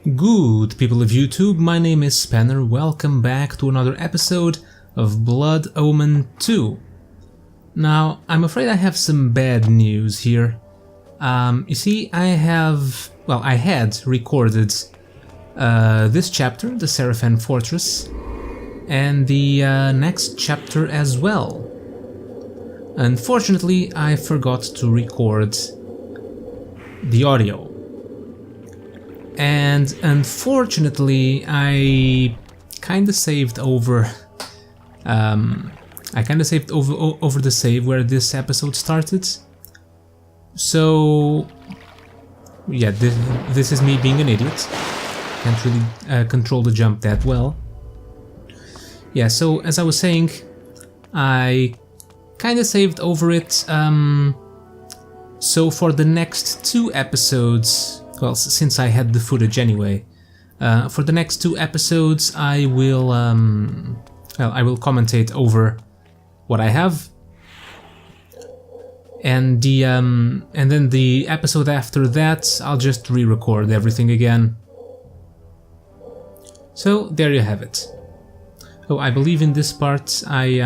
Good people of YouTube, my name is Spanner, welcome back to another episode of Blood Omen 2. Now, I'm afraid I have some bad news here. You see, I had recorded this chapter, the Sarafan Fortress, and the next chapter as well. Unfortunately, I forgot to record the audio. And unfortunately, I kinda saved over over the save where this episode started. So yeah, this is me being an idiot. Can't really control the jump that well. Yeah, so as I was saying, I kinda saved over it. So for the next two episodes, well, since I had the footage anyway, for the next two episodes I will commentate over what I have, and then the episode after that I'll just re-record everything again. So there you have it. Oh, I believe in this part I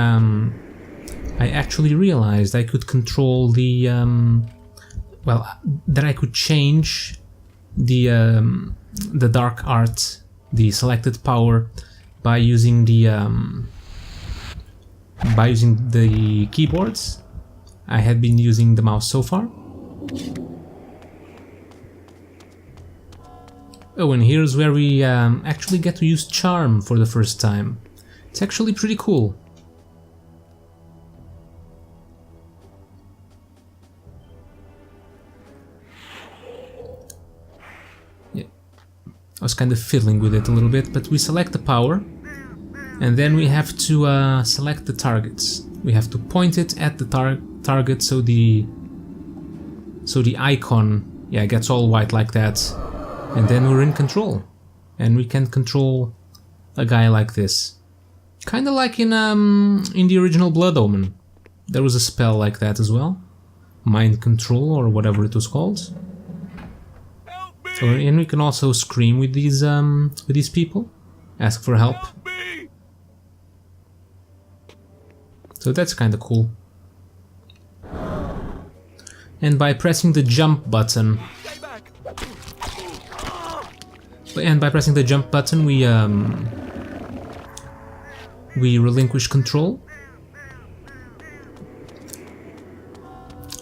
actually realized I could control the that I could change the dark art, the selected power, by using the keyboards. I had been using the mouse so far. Oh, and here's where we actually get to use charm for the first time. It's actually pretty cool. I was kind of fiddling with it a little bit, but we select the power, and then we have to select the targets. We have to point it at the target so the icon, yeah, gets all white like that, and then we're in control, and we can control a guy like this, kind of like in the original Blood Omen. There was a spell like that as well, mind control or whatever it was called. And we can also scream with these people, ask for help. So that's kind of cool. And by pressing the jump button, we relinquish control.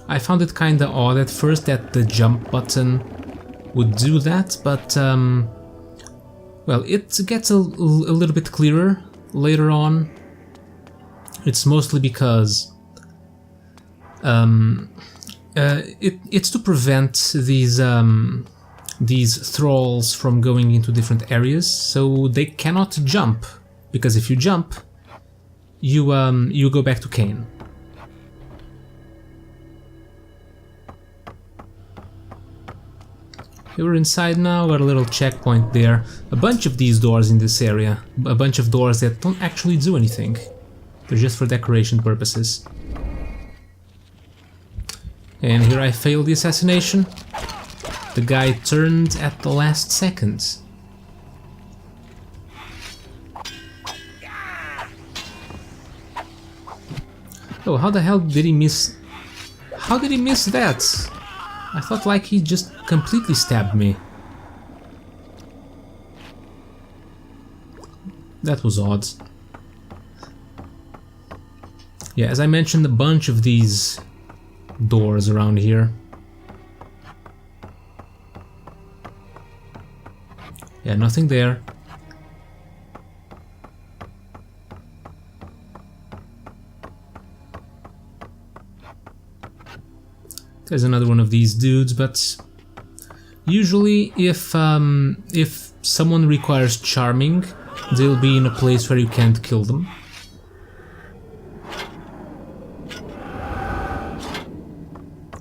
I found it kind of odd at first that the jump button would do that, but well, it gets a little bit clearer later on. It's mostly because it's to prevent these thralls from going into different areas, so they cannot jump, because if you jump, you go back to Kain. We're inside now, got a little checkpoint there. A bunch of these doors in this area, a bunch of doors that don't actually do anything. They're just for decoration purposes. And here I failed the assassination. The guy turned at the last second. Oh, how the hell did he miss? How did he miss that? I thought like he just completely stabbed me. That was odd. Yeah, as I mentioned, a bunch of these doors around here. Yeah, nothing there. There's another one of these dudes, but usually if someone requires charming, they'll be in a place where you can't kill them.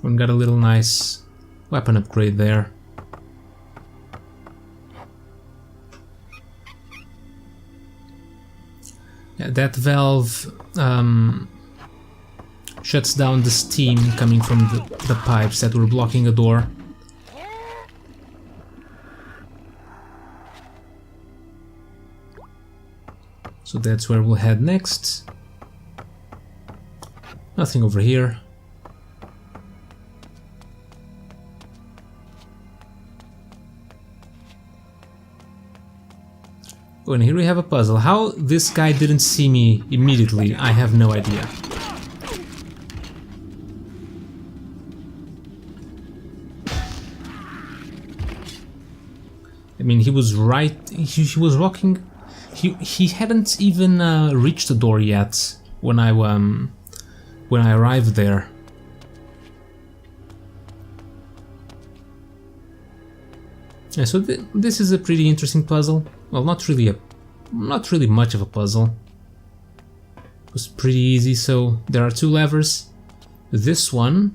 And got a little nice weapon upgrade there. Yeah, that valve shuts down the steam coming from the pipes that were blocking a door. So that's where we'll head next. Nothing over here. Oh, and here we have a puzzle. How this guy didn't see me immediately, I have no idea. I mean, he was right. He was walking. He hadn't even reached the door yet when I arrived there. Yeah, so this is a pretty interesting puzzle. Well, not really much of a puzzle. It was pretty easy. So there are two levers. This one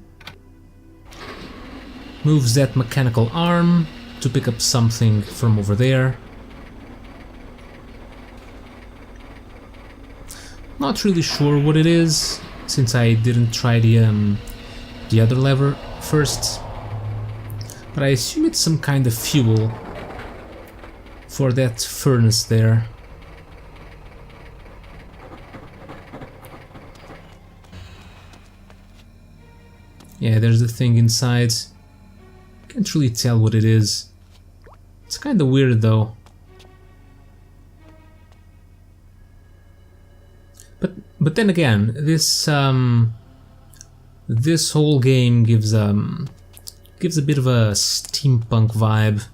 moves that mechanical arm to pick up something from over there. Not really sure what it is, since I didn't try the other lever first. But I assume it's some kind of fuel for that furnace there. Yeah, there's the thing inside. Can't really tell what it is. It's kind of weird though. But then again, this this whole game gives a bit of a steampunk vibe.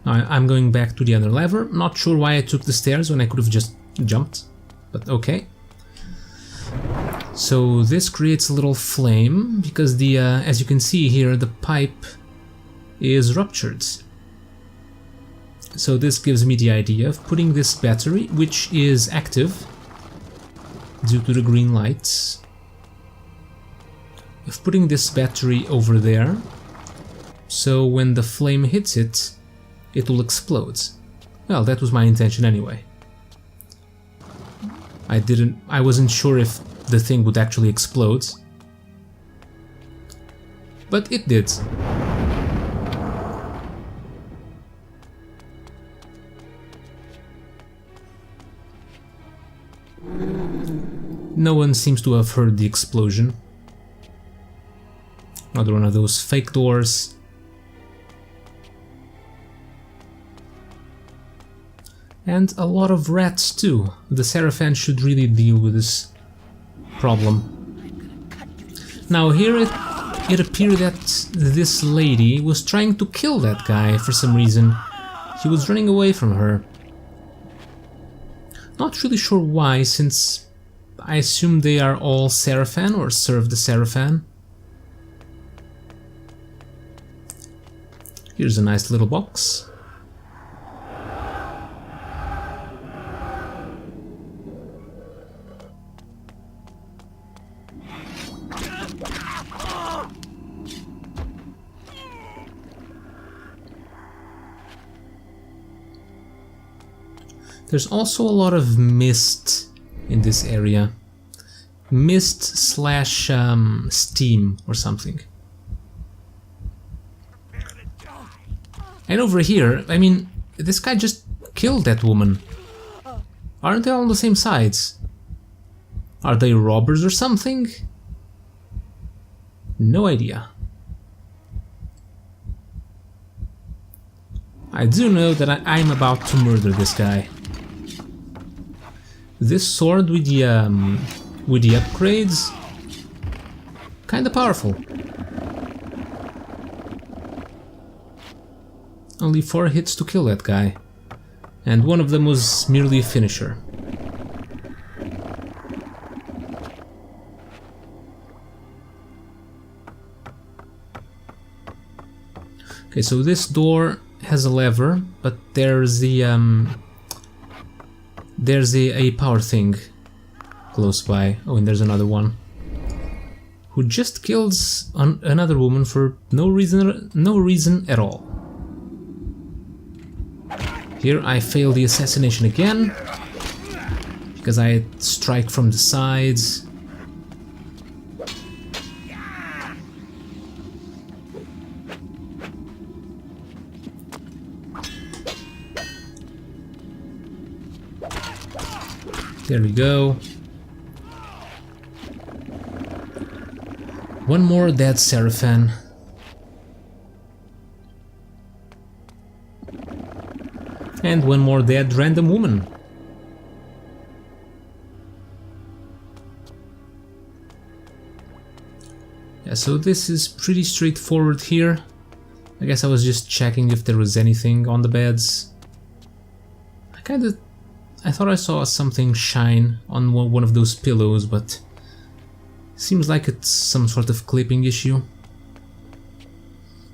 Now I'm going back to the other lever. Not sure why I took the stairs when I could have just jumped, but okay. So this creates a little flame because the as you can see here, the pipe is ruptured. So this gives me the idea of putting this battery, which is active due to the green lights, of putting this battery over there, so when the flame hits it, it will explode. Well, that was my intention anyway. I wasn't sure if the thing would actually explode, but it did. No one seems to have heard the explosion. Another one of those fake doors. And a lot of rats too. The Sarafan should really deal with this problem. Now here it appeared that this lady was trying to kill that guy for some reason. He was running away from her. Not really sure why, since I assume they are all Sarafan or serve the Sarafan. Here's a nice little box. There's also a lot of mist in this area. Mist slash steam or something. And over here, I mean, this guy just killed that woman. Aren't they all on the same sides? Are they robbers or something? No idea. I do know that I'm about to murder this guy. This sword with the upgrades, kinda powerful. Only 4 hits to kill that guy, and one of them was merely a finisher. Okay, so this door has a lever, but there's a power thing close by. Oh, and there's another one who just kills another woman for no reason at all. Here I fail the assassination again because I strike from the sides. There we go. One more dead Sarafan. And one more dead random woman. Yeah, so this is pretty straightforward here. I guess I was just checking if there was anything on the beds. I thought I saw something shine on one of those pillows, but seems like it's some sort of clipping issue.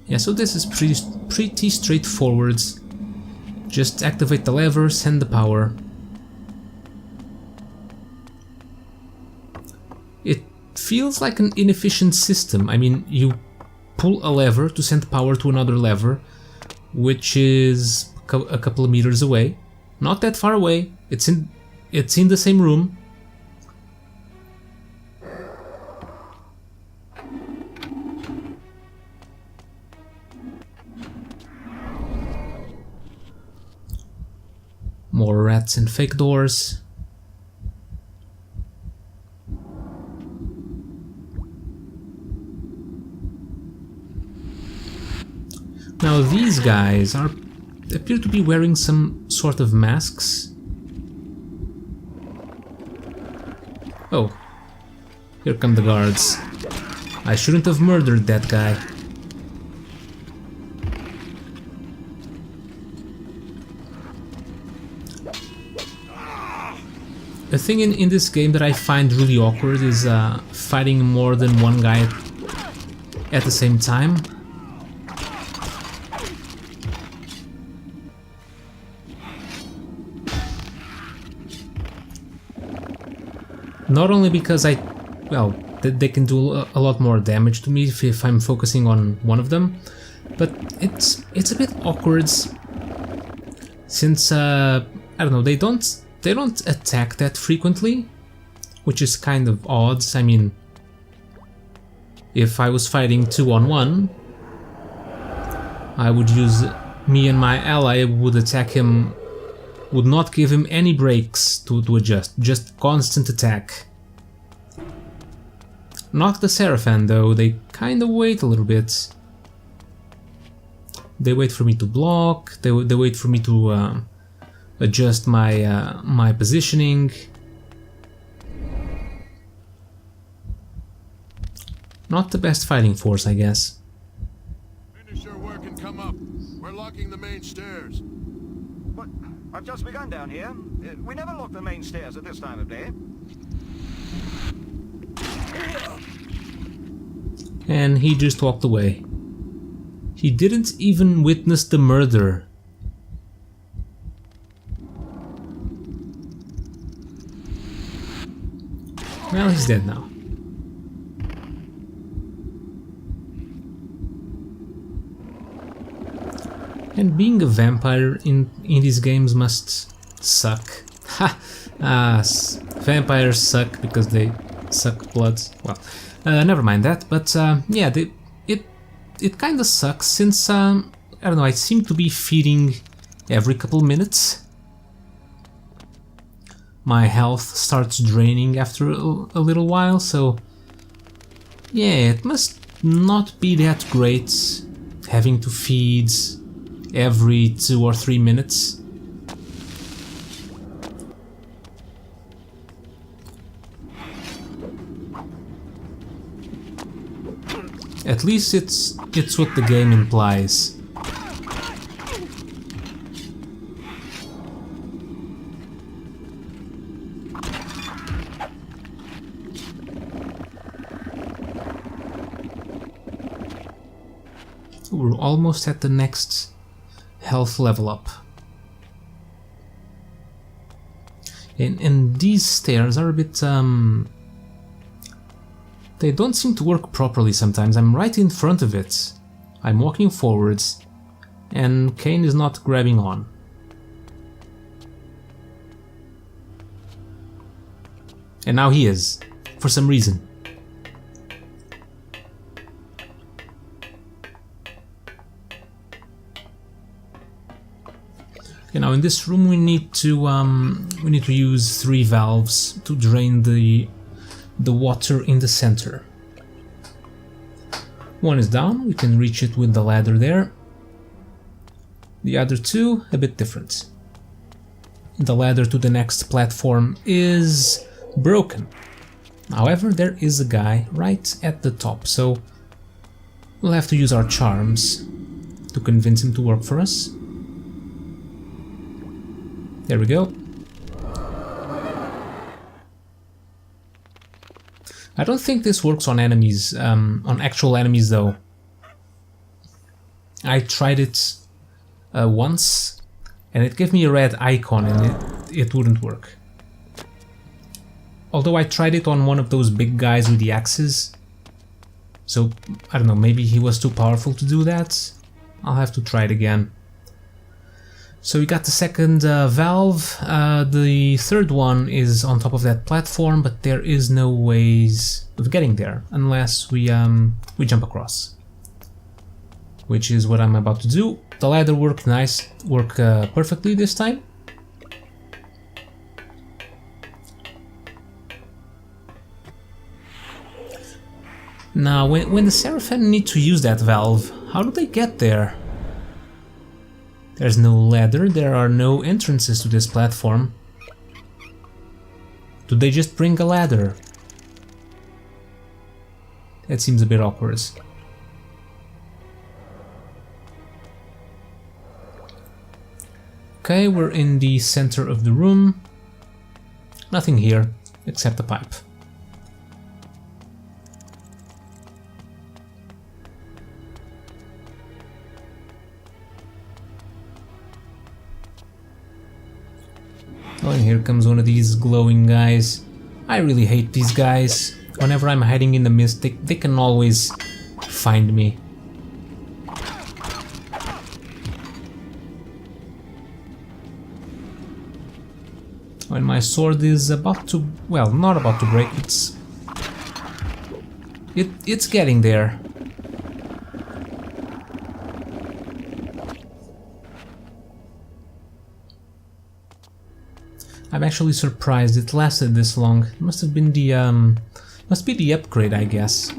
Yeah, so this is pretty straightforward. Just activate the lever, send the power. It feels like an inefficient system. I mean, you pull a lever to send power to another lever, which is a couple of meters away. Not that far away. It's in the same room. More rats and fake doors. Now these guys appear to be wearing some sort of masks. Oh, here come the guards. I shouldn't have murdered that guy. The thing in this game that I find really awkward is fighting more than one guy at the same time. Not only because they can do a lot more damage to me if I'm focusing on one of them, but it's a bit awkward since I don't know, they don't attack that frequently, which is kind of odd. I mean, if I was fighting 2-on-1, I would use me and my ally would attack him. Would not give him any breaks to adjust, just constant attack. Not the Sarafan though, they kinda wait a little bit. They wait for me to block, they wait for me to adjust my positioning. Not the best fighting force, I guess. Finish your work and come up. We're locking the main stairs. What? I've just begun down here. We never lock the main stairs at this time of day. And he just walked away. He didn't even witness the murder. Well, he's dead now. And being a vampire in these games must suck. Ha! Vampires suck because they suck blood. Well, never mind that. But yeah, it kind of sucks since I don't know. I seem to be feeding every couple minutes. My health starts draining after a little while, so yeah, it must not be that great having to feed every 2 or 3 minutes. At least it's what the game implies. We're almost at the next health level up. And these stairs are a bit they don't seem to work properly sometimes. I'm right in front of it. I'm walking forwards and Kain is not grabbing on. And now he is, for some reason. You know, in this room we need to use 3 valves to drain the water in the center. One is down, we can reach it with the ladder there. The other 2, a bit different. The ladder to the next platform is broken. However, there is a guy right at the top, so we'll have to use our charms to convince him to work for us. There we go. I don't think this works on enemies, on actual enemies though. I tried it once and it gave me a red icon and it wouldn't work. Although I tried it on one of those big guys with the axes. So, I don't know, maybe he was too powerful to do that. I'll have to try it again. So we got the second valve, the third one is on top of that platform, but there is no ways of getting there unless we jump across. Which is what I'm about to do. The ladder worked perfectly this time. Now, when the Sarafan need to use that valve, how do they get there? There's no ladder, there are no entrances to this platform. Do they just bring a ladder? That seems a bit awkward. Okay, we're in the center of the room. Nothing here, except a pipe. Oh, and here comes one of these glowing guys. I really hate these guys. Whenever I'm hiding in the mist, they can always find me. When my sword is about to... well, not about to break, it's getting there. I'm actually surprised it lasted this long. It must have been must be the upgrade, I guess.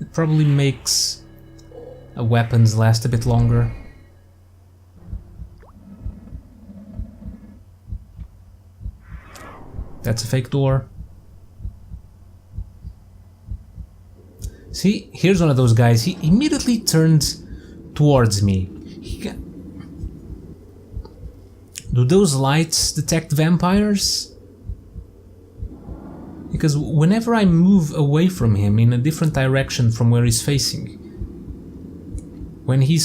It probably makes weapons last a bit longer. That's a fake door. See, here's one of those guys. He immediately turned towards me. Do those lights detect vampires? Because whenever I move away from him in a different direction from where he's facing, when he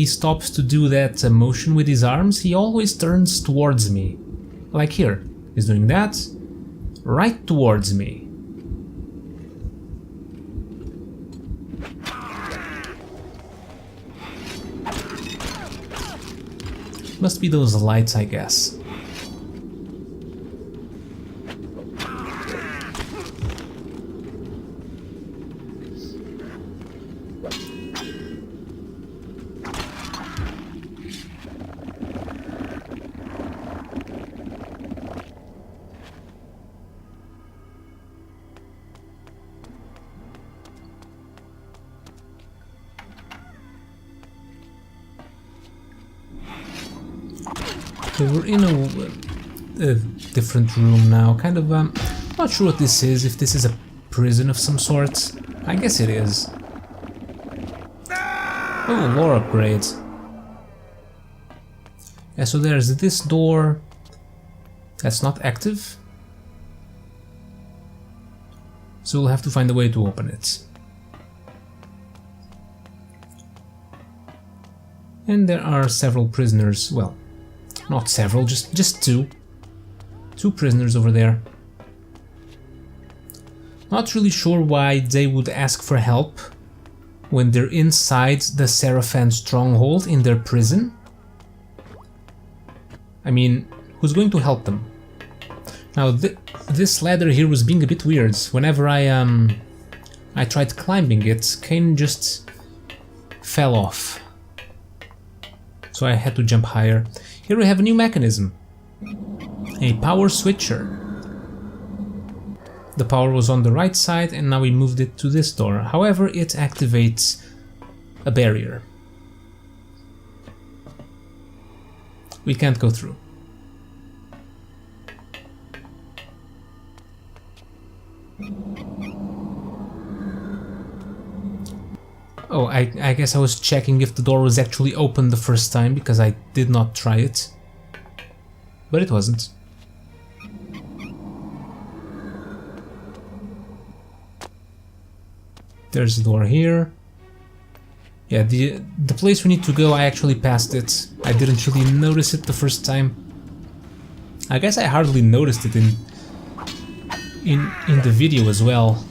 stops to do that motion with his arms, he always turns towards me. Like here, he's doing that, right towards me. Must be those lights, I guess. So we're in a different room now, kind of, not sure what this is, if this is a prison of some sort. I guess it is. Oh, lore upgrade. Yeah, so there's this door that's not active. So we'll have to find a way to open it. And there are several prisoners, well, not several, just two. Two prisoners over there. Not really sure why they would ask for help when they're inside the Sarafan Stronghold in their prison. I mean, who's going to help them? Now, this ladder here was being a bit weird. Whenever I tried climbing it, Kain just fell off. so I had to jump higher. Here we have a new mechanism. A power switcher. The power was on the right side and now we moved it to this door. However, it activates a barrier. We can't go through. Oh, I guess I was checking if the door was actually open the first time, because I did not try it. But it wasn't. There's a door here. Yeah, the place we need to go, I actually passed it. I didn't really notice it the first time. I guess I hardly noticed it in the video as well.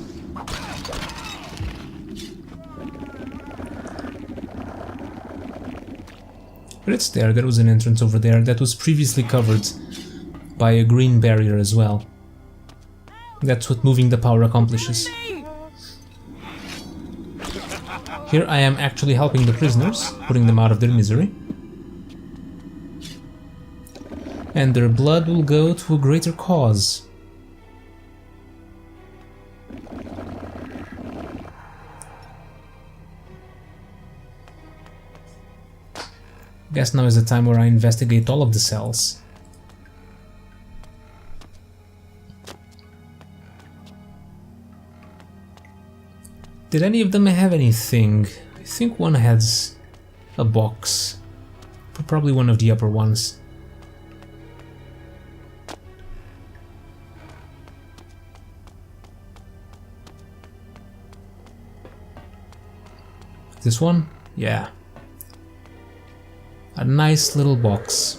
But it's there. There was an entrance over there that was previously covered by a green barrier as well. That's what moving the power accomplishes. Here I am actually helping the prisoners, putting them out of their misery. And their blood will go to a greater cause. Guess now is the time where I investigate all of the cells. Did any of them have anything? I think one has a box. Probably one of the upper ones. This one? Yeah. A nice little box.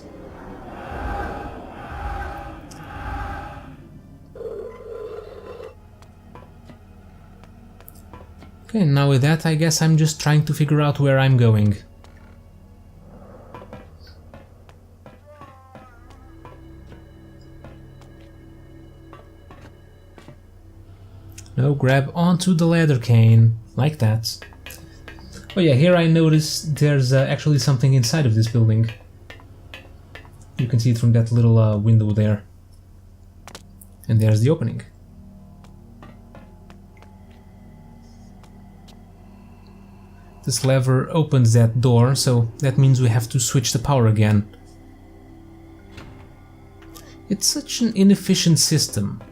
Okay, now with that, I guess I'm just trying to figure out where I'm going. No, grab onto the ladder, Kain, like that. Oh yeah, here I noticed there's actually something inside of this building. You can see it from that little window there. And there's the opening. This lever opens that door, so that means we have to switch the power again. It's such an inefficient system.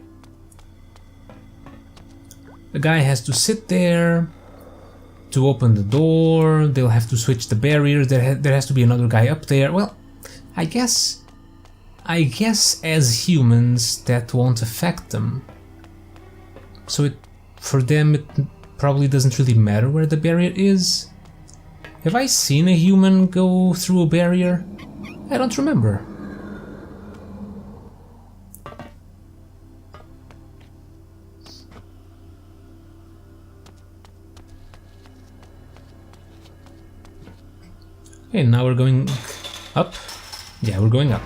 The guy has to sit there to open the door, they'll have to switch the barriers, there has to be another guy up there. Well, I guess as humans that won't affect them. So for them it probably doesn't really matter where the barrier is. Have I seen a human go through a barrier? I don't remember. Okay, now we're going up. Yeah, we're going up.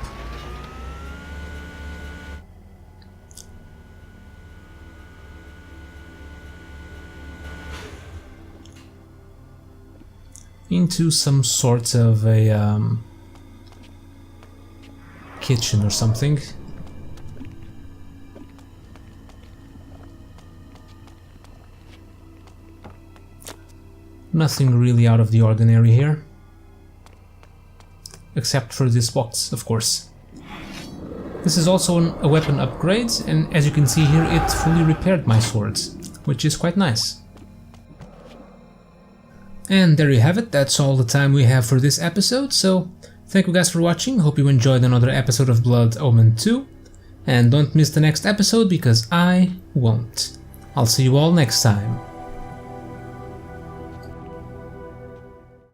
Into some sort of a kitchen or something. Nothing really out of the ordinary here. Except for this box, of course. This is also a weapon upgrade, and as you can see here, it fully repaired my swords, which is quite nice. And there you have it, that's all the time we have for this episode, so thank you guys for watching, hope you enjoyed another episode of Blood Omen 2, and don't miss the next episode because I won't. I'll see you all next time.